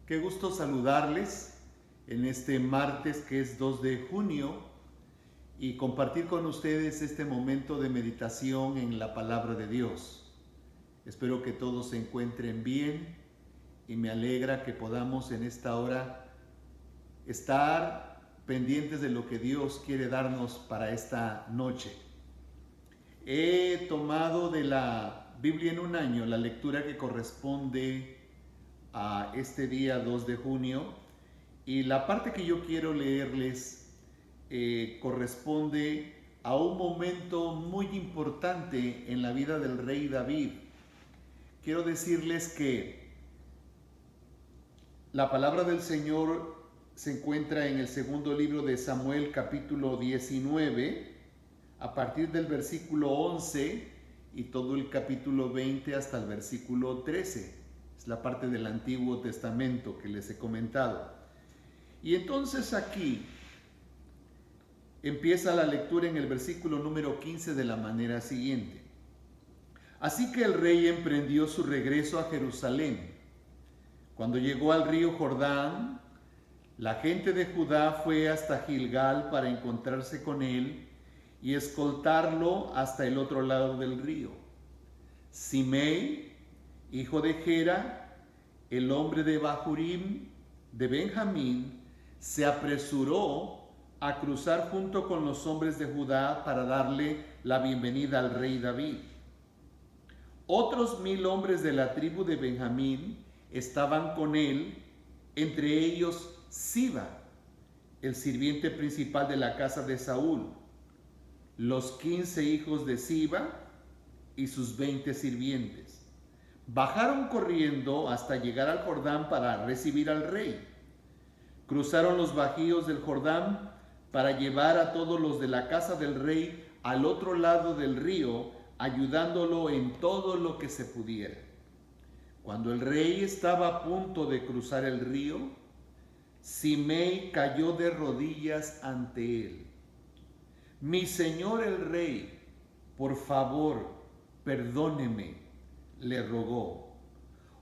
Qué gusto saludarles en este martes que es 2 de junio y compartir con ustedes este momento de meditación en la palabra de Dios. Espero que todos se encuentren bien y me alegra que podamos en esta hora estar pendientes de lo que Dios quiere darnos para esta noche. He tomado de la Biblia en un año la lectura que corresponde a este día 2 de junio y la parte que yo quiero leerles corresponde a un momento muy importante en la vida del rey David. Quiero decirles que la palabra del Señor se encuentra en el segundo libro de Samuel, capítulo 19, a partir del versículo 11 y todo el capítulo 20 hasta el versículo 13. Es la parte del Antiguo Testamento que les he comentado. Y entonces aquí empieza la lectura en el versículo número 15 de la manera siguiente. Así que el rey emprendió su regreso a Jerusalén. Cuando llegó al río Jordán, la gente de Judá fue hasta Gilgal para encontrarse con él y escoltarlo hasta el otro lado del río. Simei, hijo de Gera, el hombre de Bahurim, de Benjamín, se apresuró a cruzar junto con los hombres de Judá para darle la bienvenida al rey David. Otros 1000 hombres de la tribu de Benjamín estaban con él, entre ellos Siba, el sirviente principal de la casa de Saúl, los 15 hijos de Siba y sus 20 sirvientes. Bajaron corriendo hasta llegar al Jordán para recibir al rey. Cruzaron los bajíos del Jordán para llevar a todos los de la casa del rey al otro lado del río, ayudándolo en todo lo que se pudiera. Cuando el rey estaba a punto de cruzar el río, Simei cayó de rodillas ante él. Mi señor el rey, por favor, perdóneme, le rogó.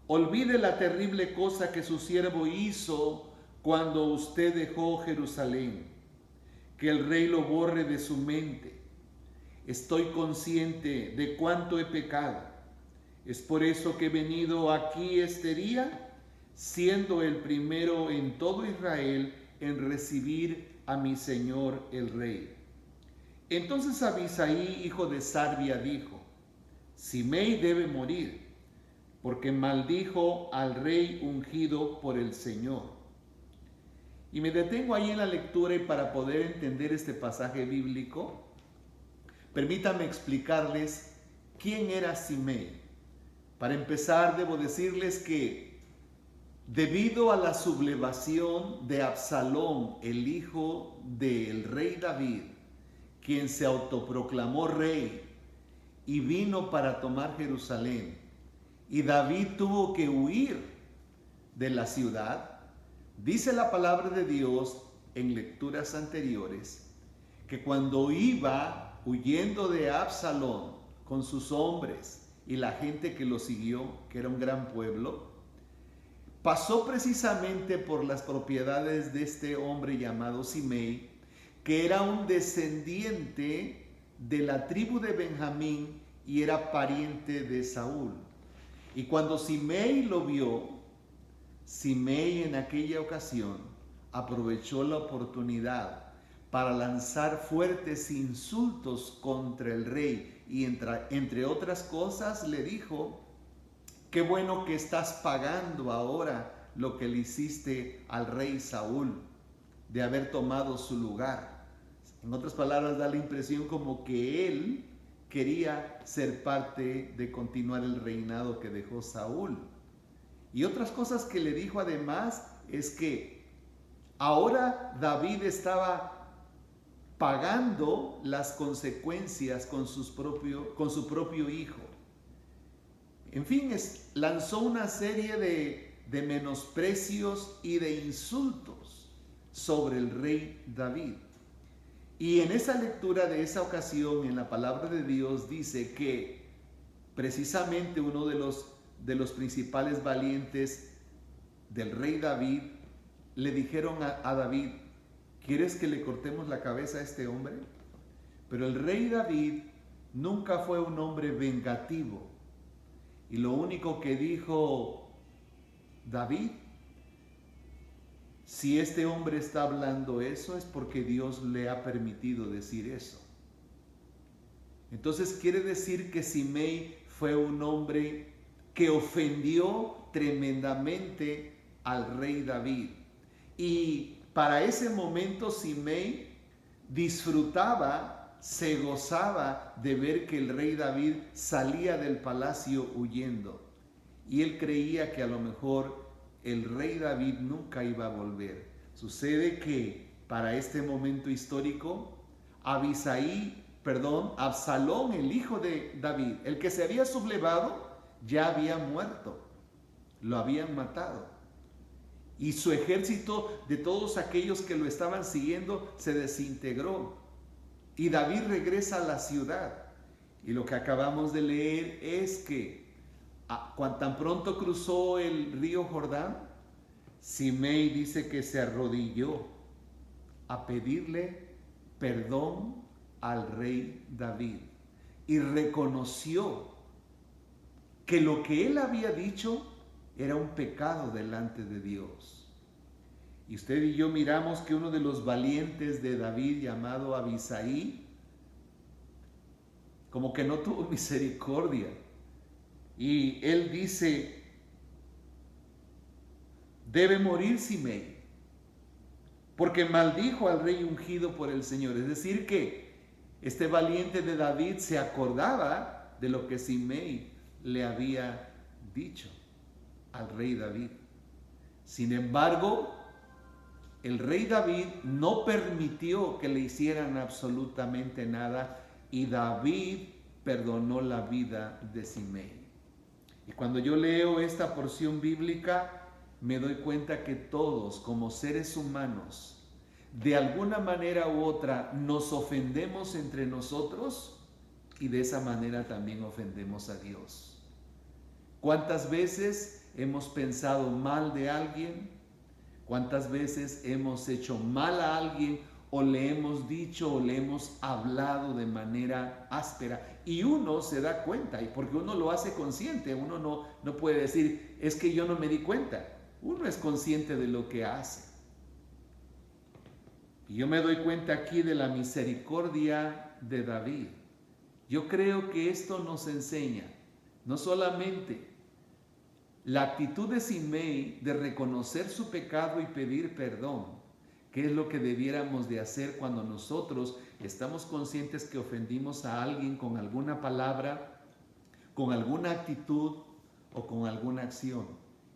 Olvide la terrible cosa que su siervo hizo cuando usted dejó Jerusalén. Que el rey lo borre de su mente. Estoy consciente de cuánto he pecado. Es por eso que he venido aquí este día, siendo el primero en todo Israel en recibir a mi señor el rey. Entonces Abisai, hijo de Sarbia, dijo: Simei debe morir, porque maldijo al rey ungido por el Señor. Y me detengo ahí en la lectura, y para poder entender este pasaje bíblico, permítanme explicarles quién era Simei. Para empezar, debo decirles que debido a la sublevación de Absalón, el hijo del rey David, quien se autoproclamó rey y vino para tomar Jerusalén, y David tuvo que huir de la ciudad, dice la palabra de Dios en lecturas anteriores que cuando iba huyendo de Absalón con sus hombres y la gente que lo siguió, que era un gran pueblo, pasó precisamente por las propiedades de este hombre llamado Simei, que era un descendiente de la tribu de Benjamín y era pariente de Saúl. Y cuando Simei lo vio, Simei en aquella ocasión aprovechó la oportunidad para lanzar fuertes insultos contra el rey y entre otras cosas le dijo: qué bueno que estás pagando ahora lo que le hiciste al rey Saúl de haber tomado su lugar. En otras palabras, da la impresión como que él quería ser parte de continuar el reinado que dejó Saúl. Y otras cosas que le dijo además es que ahora David estaba pagando las consecuencias con su propio hijo. En fin, lanzó una serie de menosprecios y de insultos sobre el rey David. Y en esa lectura de esa ocasión, en la palabra de Dios, dice que precisamente uno de los principales valientes del rey David, le dijeron a David, ¿quieres que le cortemos la cabeza a este hombre? Pero el rey David nunca fue un hombre vengativo. Y lo único que dijo David, si este hombre está hablando eso es porque Dios le ha permitido decir eso. Entonces quiere decir que Simei fue un hombre que ofendió tremendamente al rey David. Y para ese momento Simei disfrutaba, se gozaba de ver que el rey David salía del palacio huyendo. Y él creía que a lo mejor el rey David nunca iba a volver. Sucede que para este momento histórico, Absalón, el hijo de David, el que se había sublevado, ya había muerto. Lo habían matado. Y su ejército de todos aquellos que lo estaban siguiendo se desintegró. Y David regresa a la ciudad. Y lo que acabamos de leer es que cuando tan pronto cruzó el río Jordán, Simei dice que se arrodilló a pedirle perdón al rey David y reconoció que lo que él había dicho era un pecado delante de Dios. Y usted y yo miramos que uno de los valientes de David, llamado Abisai, como que no tuvo misericordia. Y él dice, debe morir Simei, porque maldijo al rey ungido por el Señor. Es decir que este valiente de David se acordaba de lo que Simei le había dicho al rey David. Sin embargo, el rey David no permitió que le hicieran absolutamente nada y David perdonó la vida de Simei. Y cuando yo leo esta porción bíblica, me doy cuenta que todos, como seres humanos, de alguna manera u otra nos ofendemos entre nosotros y de esa manera también ofendemos a Dios. ¿Cuántas veces hemos pensado mal de alguien? ¿Cuántas veces hemos hecho mal a alguien o le hemos dicho o le hemos hablado de manera áspera? Y uno se da cuenta, y porque uno lo hace consciente, uno no puede decir, es que yo no me di cuenta. Uno es consciente de lo que hace. Y yo me doy cuenta aquí de la misericordia de David. Yo creo que esto nos enseña no solamente la actitud de Simei de reconocer su pecado y pedir perdón, que es lo que debiéramos de hacer cuando nosotros estamos conscientes que ofendimos a alguien con alguna palabra, con alguna actitud o con alguna acción.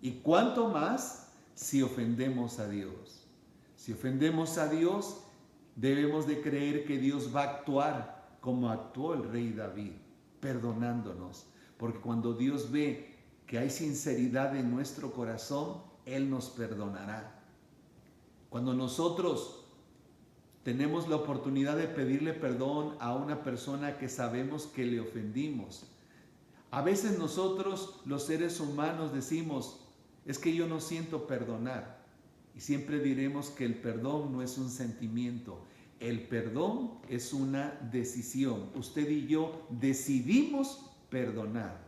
Y cuánto más si ofendemos a Dios. Si ofendemos a Dios, debemos de creer que Dios va a actuar como actuó el rey David, perdonándonos. Porque cuando Dios ve que hay sinceridad en nuestro corazón, Él nos perdonará. Cuando nosotros tenemos la oportunidad de pedirle perdón a una persona que sabemos que le ofendimos, a veces nosotros los seres humanos decimos, es que yo no siento perdonar. Y siempre diremos que el perdón no es un sentimiento, el perdón es una decisión. Usted y yo decidimos perdonar.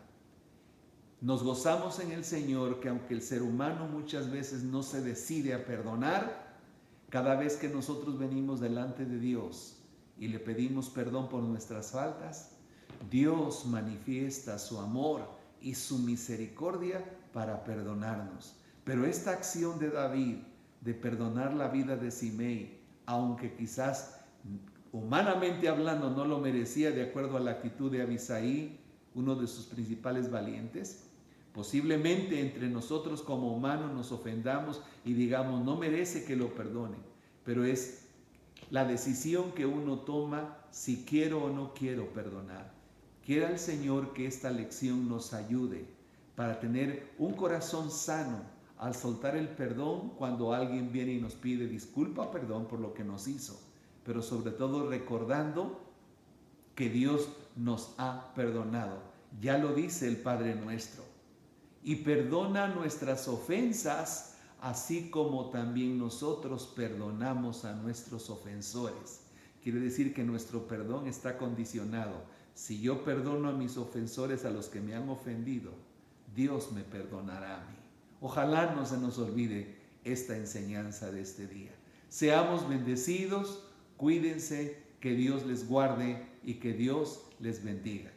Nos gozamos en el Señor que aunque el ser humano muchas veces no se decide a perdonar, cada vez que nosotros venimos delante de Dios y le pedimos perdón por nuestras faltas, Dios manifiesta su amor y su misericordia para perdonarnos. Pero esta acción de David de perdonar la vida de Simei, aunque quizás humanamente hablando no lo merecía de acuerdo a la actitud de Abisai, uno de sus principales valientes, posiblemente entre nosotros como humanos nos ofendamos y digamos no merece que lo perdone, pero es la decisión que uno toma si quiero o no quiero perdonar. Quiera el Señor que esta lección nos ayude para tener un corazón sano al soltar el perdón cuando alguien viene y nos pide disculpa o perdón por lo que nos hizo, pero sobre todo recordando que Dios nos ha perdonado. Ya lo dice el Padre nuestro. Y perdona nuestras ofensas, así como también nosotros perdonamos a nuestros ofensores. Quiere decir que nuestro perdón está condicionado. Si yo perdono a mis ofensores, a los que me han ofendido, Dios me perdonará a mí. Ojalá no se nos olvide esta enseñanza de este día. Seamos bendecidos, cuídense, que Dios les guarde y que Dios les bendiga.